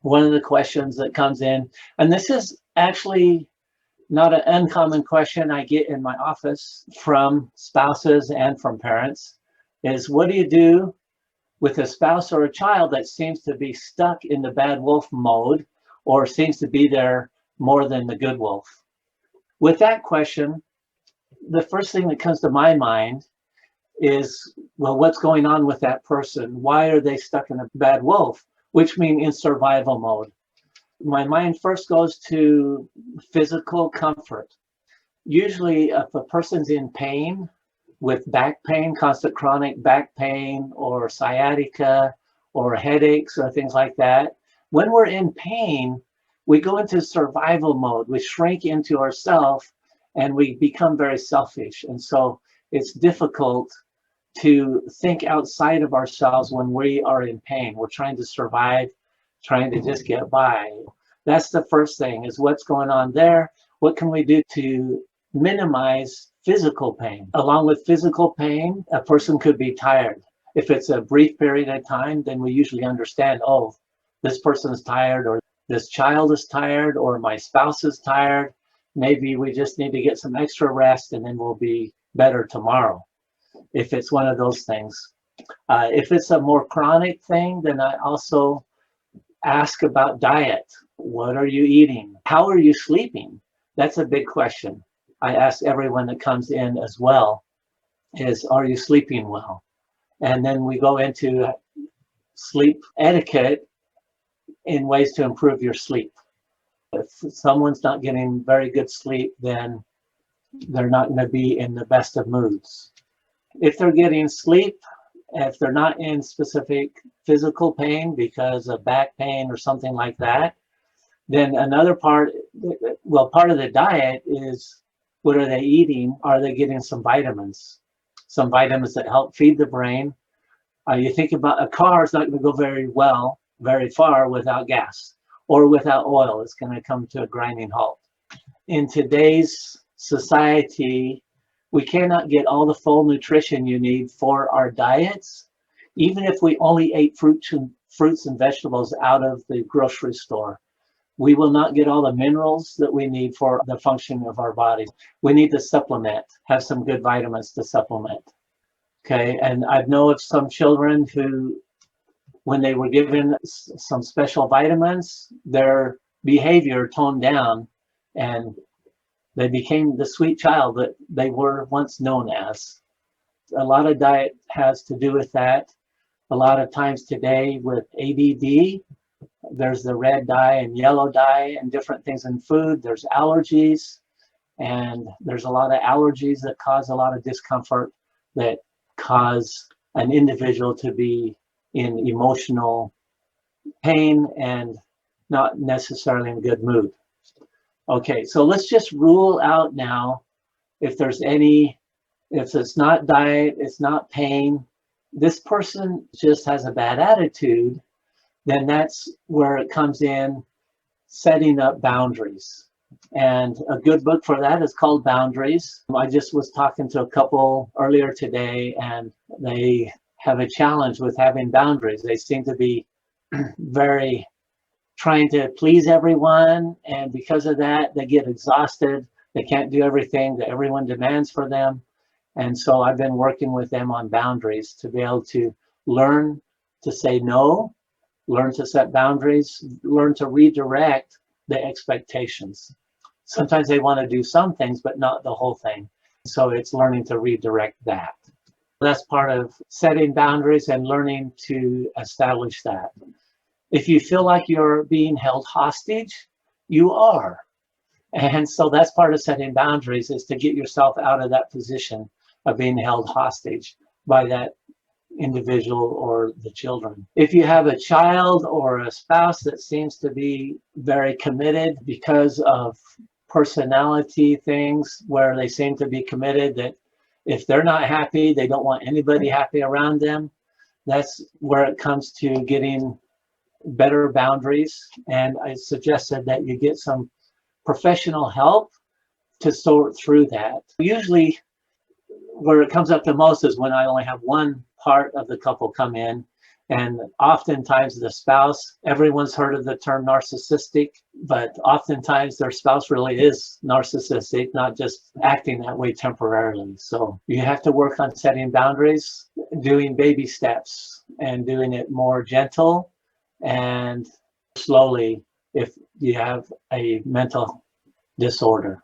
One of the questions that comes in, and this is actually not an uncommon question I get in my office from spouses and from parents, is what do you do with a spouse or a child that seems to be stuck in the bad wolf mode or seems to be there more than the good wolf? With that question, the first thing that comes to my mind is, well, what's going on with that person? Why are they stuck in a bad wolf, which means in survival mode? My mind first goes to physical comfort. Usually, if a person's in pain, with back pain, constant chronic back pain, or sciatica, or headaches, or things like that, when we're in pain, we go into survival mode. We shrink into ourselves and we become very selfish. And so it's difficult to think outside of ourselves when we are in pain. We're trying to survive, trying to just get by. That's the first thing, is what's going on there. What can we do to minimize physical pain? Along with physical pain, a person could be tired. If it's a brief period of time, then we usually understand, oh, this person is tired, or this child is tired, or my spouse is tired. Maybe we just need to get some extra rest and then we'll be better tomorrow, if it's one of those things. If it's a more chronic thing, then I also ask about diet. What are you eating? How are you sleeping? That's a big question. I ask everyone that comes in as well, is, are you sleeping well? And then we go into sleep etiquette in ways to improve your sleep. If someone's not getting very good sleep, then they're not going to be in the best of moods. If they're getting sleep, if they're not in specific physical pain because of back pain or something like that, then another part, well, part of the diet is, what are they eating? Are they getting some vitamins? Some vitamins that help feed the brain. You think about a car is not going to go very far without gas or without oil. It's going to come to a grinding halt. In today's society, we cannot get all the full nutrition you need for our diets, even if we only ate fruits and vegetables out of the grocery store. We will not get all the minerals that we need for the function of our body. We need to supplement, have some good vitamins to supplement. Okay, and I know of some children who, when they were given some special vitamins, their behavior toned down and they became the sweet child that they were once known as. A lot of diet has to do with that. A lot of times today with ADD, there's the red dye and yellow dye and different things in food. There's allergies, and there's a lot of allergies that cause a lot of discomfort, that cause an individual to be in emotional pain and not necessarily in a good mood. Okay, so let's just rule out now if it's not diet, it's not pain, this person just has a bad attitude, then that's where it comes in, setting up boundaries. And a good book for that is called Boundaries. I just was talking to a couple earlier today, and they have a challenge with having boundaries. They seem to be very trying to please everyone, and because of that, they get exhausted. They can't do everything that everyone demands for them. And so I've been working with them on boundaries to be able to learn to say no, learn to set boundaries, learn to redirect the expectations. Sometimes they want to do some things, but not the whole thing. So it's learning to redirect that. That's part of setting boundaries and learning to establish that. If you feel like you're being held hostage, you are. And so that's part of setting boundaries, is to get yourself out of that position of being held hostage by that individual or the children. If you have a child or a spouse that seems to be very committed because of personality things, where they seem to be committed, that if they're not happy, they don't want anybody happy around them, that's where it comes to getting better boundaries. And I suggested that you get some professional help to sort through that. Usually where it comes up the most is when I only have one part of the couple come in, And oftentimes the spouse, everyone's heard of the term narcissistic, but oftentimes their spouse really is narcissistic, not just acting that way temporarily. So you have to work on setting boundaries, doing baby steps, and doing it more gentle and slowly if you have a mental disorder.